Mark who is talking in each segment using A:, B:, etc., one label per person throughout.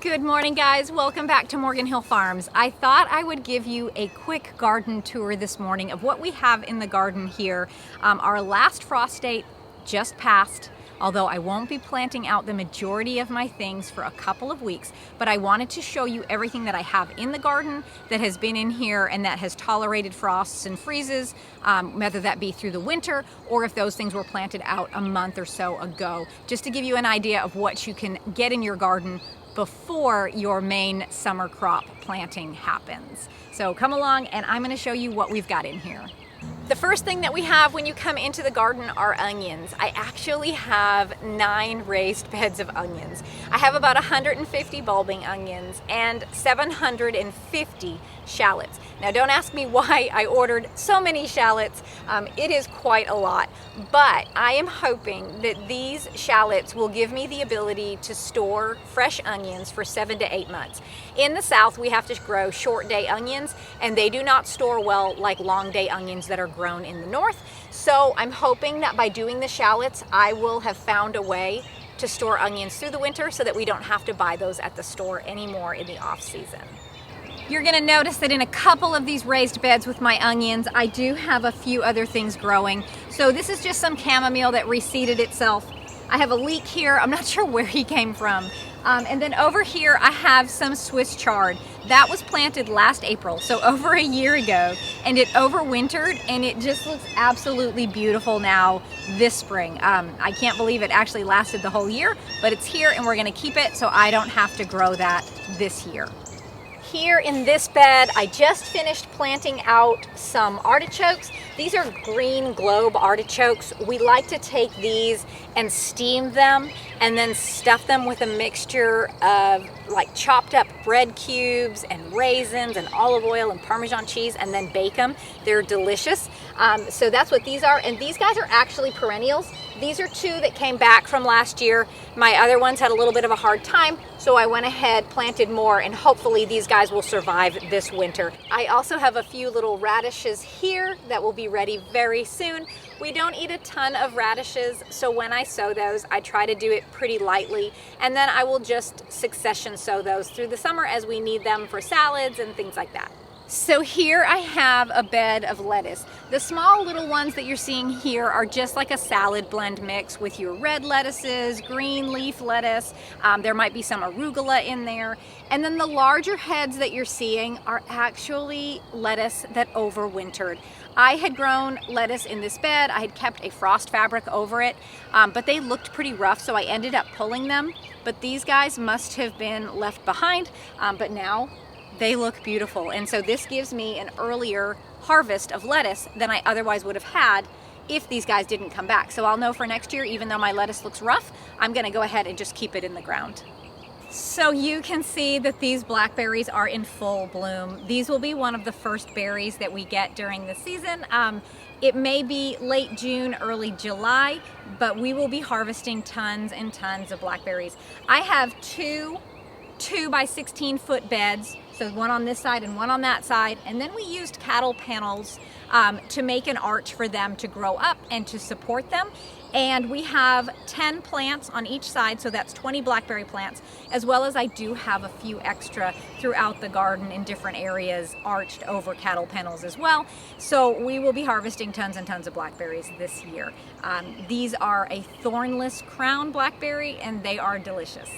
A: Good morning, guys. Welcome back to Morgan Hill Farms. I thought I would give you a quick garden tour this morning of what we have in the garden here. Our last frost date just passed, although I won't be planting out the majority of my things for a couple of weeks, but I wanted to show you everything that I have in the garden that has been in here and that has tolerated frosts and freezes, whether that be through the winter or if those things were planted out a month or so ago, just to give you an idea of what you can get in your garden before your main summer crop planting happens. So come along and I'm going to show you what we've got in here. The first thing that we have when you come into the garden are onions. I actually have 9 raised beds of onions. I have about 150 bulbing onions and 750 shallots. Now don't ask me why I ordered so many shallots. It is quite a lot, but I am hoping that these shallots will give me the ability to store fresh onions for 7 to 8 months. In the South, we have to grow short day onions and they do not store well like long day onions that are grown in the North. So I'm hoping that by doing the shallots, I will have found a way to store onions through the winter so that we don't have to buy those at the store anymore in the off season. You're gonna notice that in a couple of these raised beds with my onions, I do have a few other things growing. So this is just some chamomile that reseeded itself. I have a leek here, I'm not sure where he came from. And then over here I have some Swiss chard. That was planted last April, so over a year ago, and it overwintered and it just looks absolutely beautiful now this spring. I can't believe it actually lasted the whole year, but it's here and we're gonna keep it so I don't have to grow that this year. Here in this bed, I just finished planting out some artichokes. These are green globe artichokes. We like to take these and steam them and then stuff them with a mixture of like chopped up bread cubes and raisins and olive oil and Parmesan cheese and then bake them. They're delicious. So that's what these are. And these guys are actually perennials. These are 2 that came back from last year. My other ones had a little bit of a hard time, so I went ahead, planted more, and hopefully these guys will survive this winter. I also have a few little radishes here that will be ready very soon. We don't eat a ton of radishes, so when I sow those, I try to do it pretty lightly, and then I will just succession sow those through the summer as we need them for salads and things like that. So here I have a bed of lettuce. The small little ones that you're seeing here are just like a salad blend mix with your red lettuces, green leaf lettuce. There might be some arugula in there. And then the larger heads that you're seeing are actually lettuce that overwintered. I had grown lettuce in this bed. I had kept a frost fabric over it, but they looked pretty rough, so I ended up pulling them. But these guys must have been left behind, but now they look beautiful. And so this gives me an earlier harvest of lettuce than I otherwise would have had if these guys didn't come back. So I'll know for next year, even though my lettuce looks rough, I'm gonna go ahead and just keep it in the ground. So you can see that these blackberries are in full bloom. These will be one of the first berries that we get during the season. It may be late June, early July, but we will be harvesting tons and tons of blackberries. I have two 2 by 16 foot beds, so one on this side and one on that side, and then we used cattle panels to make an arch for them to grow up and to support them. And we have 10 plants on each side, so that's 20 blackberry plants, as well as I do have a few extra throughout the garden in different areas arched over cattle panels as well. So we will be harvesting tons and tons of blackberries this year. These are a thornless crown blackberry and they are delicious.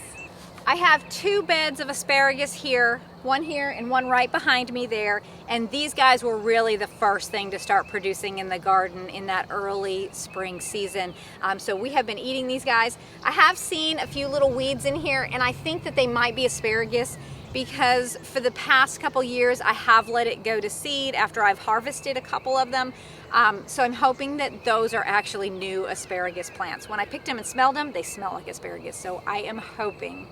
A: I have 2 beds of asparagus here, one here and one right behind me there, and these guys were really the first thing to start producing in the garden in that early spring season. So we have been eating these guys. I have seen a few little weeds in here, and I think that they might be asparagus because for the past couple years I have let it go to seed after I've harvested a couple of them. So I'm hoping that those are actually new asparagus plants. When I picked them and smelled them, they smell like asparagus, so I am hoping.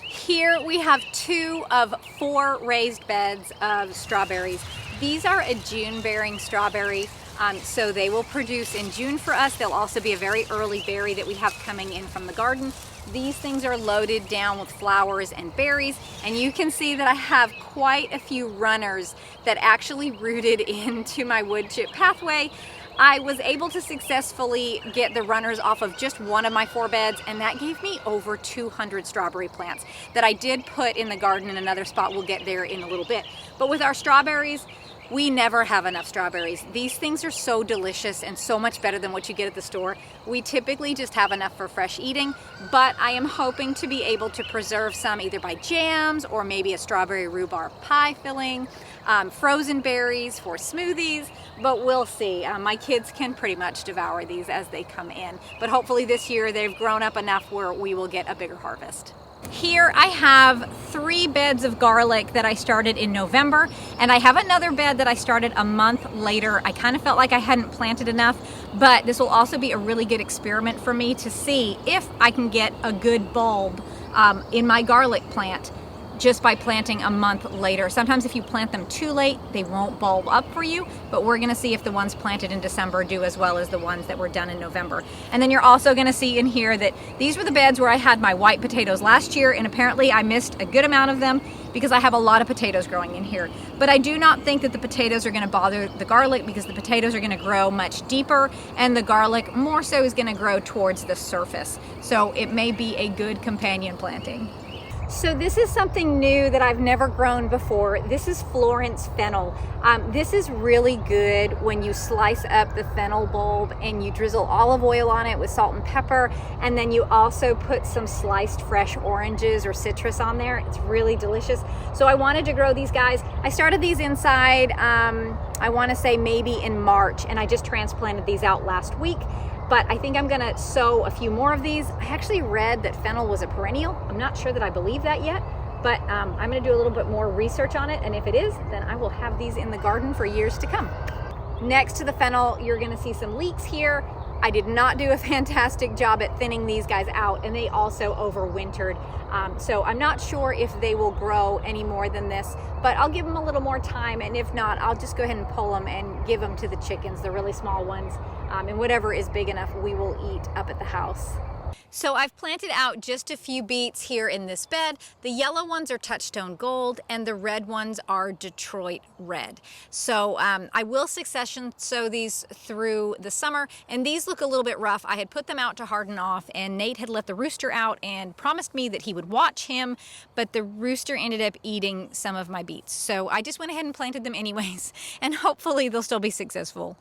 A: Here we have 2 of 4 raised beds of strawberries. These are a June-bearing strawberry, so they will produce in June for us. They'll also be a very early berry that we have coming in from the garden. These things are loaded down with flowers and berries, and you can see that I have quite a few runners that actually rooted into my wood chip pathway. I was able to successfully get the runners off of just one of my 4 beds, and that gave me over 200 strawberry plants that I did put in the garden in another spot. We'll get there in a little bit. But with our strawberries, we never have enough strawberries. These things are so delicious and so much better than what you get at the store. We typically just have enough for fresh eating, but I am hoping to be able to preserve some either by jams or maybe a strawberry rhubarb pie filling, frozen berries for smoothies, but we'll see. My kids can pretty much devour these as they come in, but hopefully this year they've grown up enough where we will get a bigger harvest. Here I have 3 beds of garlic that I started in November, and I have another bed that I started a month later. I kind of felt like I hadn't planted enough, but this will also be a really good experiment for me to see if I can get a good bulb in my garlic plant just by planting a month later. Sometimes if you plant them too late, they won't bulb up for you, but we're gonna see if the ones planted in December do as well as the ones that were done in November. And then you're also gonna see in here that these were the beds where I had my white potatoes last year, and apparently I missed a good amount of them because I have a lot of potatoes growing in here. But I do not think that the potatoes are gonna bother the garlic because the potatoes are gonna grow much deeper and the garlic more so is gonna grow towards the surface. So it may be a good companion planting. So this is something new that I've never grown before. This is Florence Fennel. This is really good when you slice up the fennel bulb and you drizzle olive oil on it with salt and pepper, and then you also put some sliced fresh oranges or citrus on there. It's really delicious. So I wanted to grow these guys. I started these inside, I want to say maybe in March, and I just transplanted these out last week. But I think I'm gonna sow a few more of these. I actually read that fennel was a perennial. I'm not sure that I believe that yet, but I'm gonna do a little bit more research on it, and if it is, then I will have these in the garden for years to come. Next to the fennel, you're gonna see some leeks here. I did not do a fantastic job at thinning these guys out, and they also overwintered. So I'm not sure if they will grow any more than this, but I'll give them a little more time, and if not, I'll just go ahead and pull them and give them to the chickens, the really small ones, and whatever is big enough we will eat up at the house. So I've planted out just a few beets here in this bed. The yellow ones are Touchstone Gold and the red ones are Detroit Red. So I will succession sow these through the summer, and these look a little bit rough. I had put them out to harden off, and Nate had let the rooster out and promised me that he would watch him, but the rooster ended up eating some of my beets. So I just went ahead and planted them anyways, and hopefully they'll still be successful.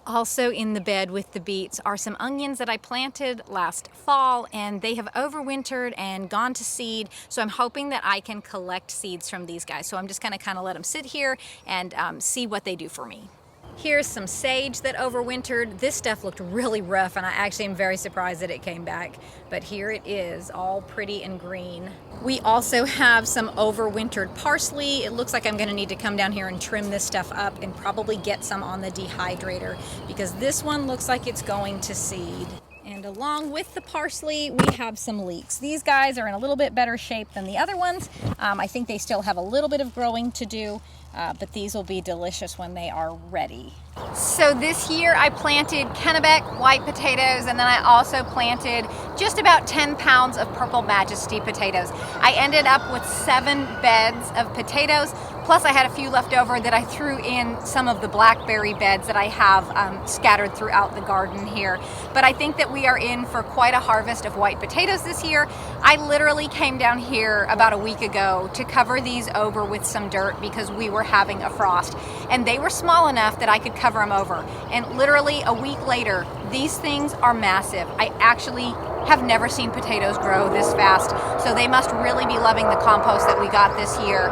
A: Also in the bed with the beets are some onions that I planted last fall, and they have overwintered and gone to seed, so I'm hoping that I can collect seeds from these guys. So I'm just gonna kind of let them sit here and see what they do for me. Here's some sage that overwintered. This stuff looked really rough, and I actually am very surprised that it came back, but here it is, all pretty and green. We also have some overwintered parsley. It looks like I'm gonna need to come down here and trim this stuff up and probably get some on the dehydrator, because this one looks like it's going to seed. And along with the parsley, we have some leeks. These guys are in a little bit better shape than the other ones. I think they still have a little bit of growing to do, but these will be delicious when they are ready. So this year I planted Kennebec white potatoes, and then I also planted just about 10 pounds of Purple Majesty potatoes. I ended up with 7 beds of potatoes, plus I had a few left over that I threw in some of the blackberry beds that I have scattered throughout the garden here. But I think that we are in for quite a harvest of white potatoes this year. I literally came down here about a week ago to cover these over with some dirt because we were having a frost, and they were small enough that I could cover them over. And literally a week later, these things are massive. I actually have never seen potatoes grow this fast, so they must really be loving the compost that we got this year.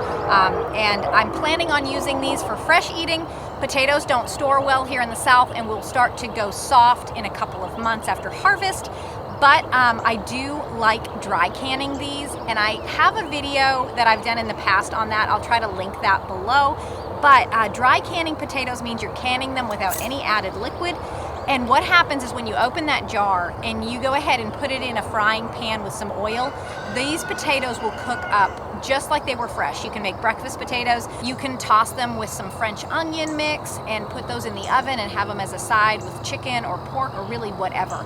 A: And I'm planning on using these for fresh eating. Potatoes don't store well here in the South and will start to go soft in a couple of months after harvest. But I do like dry canning these, and I have a video that I've done in the past on that. I'll try to link that below. But dry canning potatoes means you're canning them without any added liquid. And what happens is when you open that jar and you go ahead and put it in a frying pan with some oil, these potatoes will cook up just like they were fresh. You can make breakfast potatoes. You can toss them with some French onion mix and put those in the oven and have them as a side with chicken or pork or really whatever.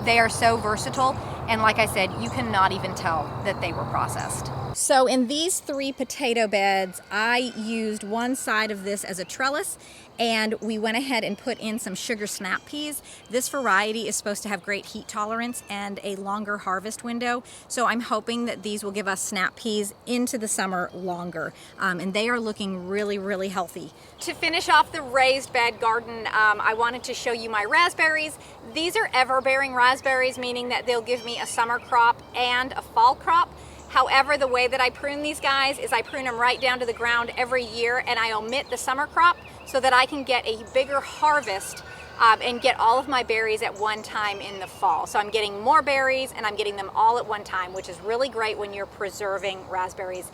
A: They are so versatile, and like I said, you cannot even tell that they were processed. So in these 3 potato beds, I used one side of this as a trellis, And we went ahead and put in some sugar snap peas. This variety is supposed to have great heat tolerance and a longer harvest window. So I'm hoping that these will give us snap peas into the summer longer. And they are looking really, really healthy. To finish off the raised bed garden, I wanted to show you my raspberries. These are ever-bearing raspberries, meaning that they'll give me a summer crop and a fall crop. However, the way that I prune these guys is I prune them right down to the ground every year, and I omit the summer crop so that I can get a bigger harvest and get all of my berries at one time in the fall. So I'm getting more berries and I'm getting them all at one time, which is really great when you're preserving raspberries.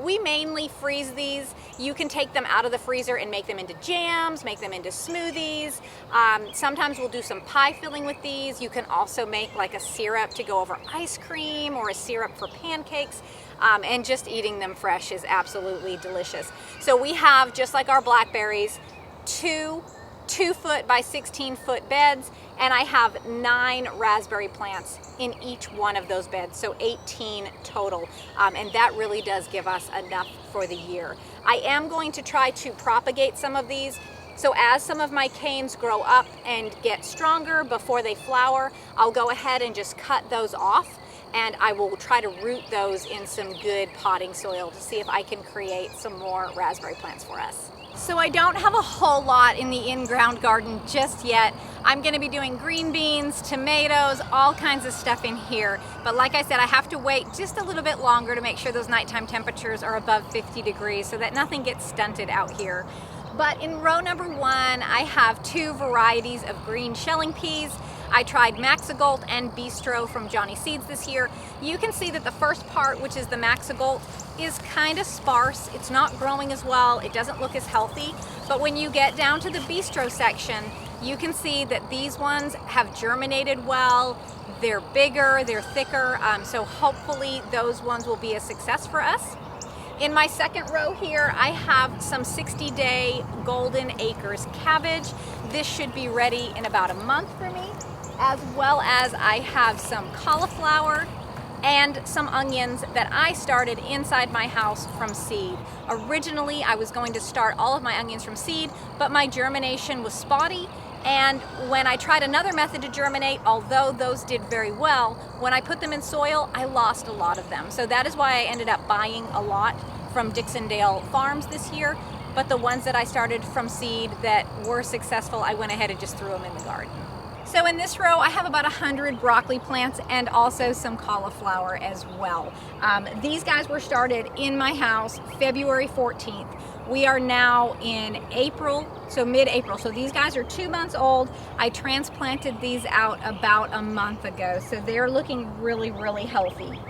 A: We mainly freeze these. You can take them out of the freezer and make them into jams, make them into smoothies. Sometimes we'll do some pie filling with these. You can also make like a syrup to go over ice cream or a syrup for pancakes. And just eating them fresh is absolutely delicious. So we have, just like our blackberries, two 2-foot by 16-foot beds, and I have 9 raspberry plants in each one of those beds, so 18 total, and that really does give us enough for the year. I am going to try to propagate some of these, so as some of my canes grow up and get stronger before they flower, I'll go ahead and just cut those off, and I will try to root those in some good potting soil to see if I can create some more raspberry plants for us. So I don't have a whole lot in the in-ground garden just yet. I'm gonna be doing green beans, tomatoes, all kinds of stuff in here. But like I said, I have to wait just a little bit longer to make sure those nighttime temperatures are above 50 degrees so that nothing gets stunted out here. But in row number 1, I have 2 varieties of green shelling peas. I tried Maxigolt and Bistro from Johnny Seeds this year. You can see that the first part, which is the Maxigolt, is kind of sparse. It's not growing as well. It doesn't look as healthy. But when you get down to the Bistro section, you can see that these ones have germinated well. They're bigger, they're thicker. So hopefully those ones will be a success for us. In my second row here, I have some 60-day Golden Acres cabbage. This should be ready in about a month for me, as well as I have some cauliflower and some onions that I started inside my house from seed. Originally, I was going to start all of my onions from seed, but my germination was spotty, and when I tried another method to germinate, although those did very well, when I put them in soil, I lost a lot of them. So that is why I ended up buying a lot from Dixondale Farms this year, but the ones that I started from seed that were successful, I went ahead and just threw them in the garden. So in this row, I have about 100 broccoli plants and also some cauliflower as well. These guys were started in my house February 14th. We are now in April, so mid-April. So these guys are 2 months old. I transplanted these out about a month ago, so they're looking really, really healthy.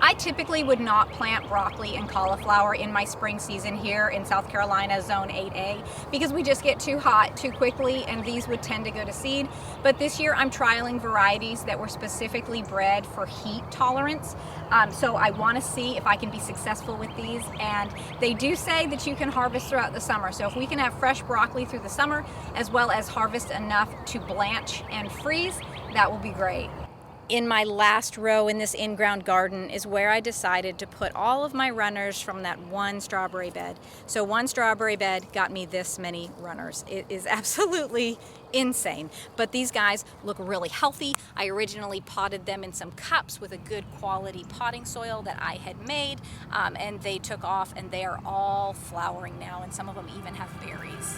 A: I typically would not plant broccoli and cauliflower in my spring season here in South Carolina, Zone 8A, because we just get too hot too quickly and these would tend to go to seed. But this year I'm trialing varieties that were specifically bred for heat tolerance. So I want to see if I can be successful with these, and they do say that you can harvest throughout the summer. So if we can have fresh broccoli through the summer, as well as harvest enough to blanch and freeze, that will be great. In my last row in this in-ground garden is where I decided to put all of my runners from that one strawberry bed. So one strawberry bed got me this many runners. It is absolutely insane. But these guys look really healthy. I originally potted them in some cups with a good quality potting soil that I had made, and they took off and they are all flowering now, and some of them even have berries.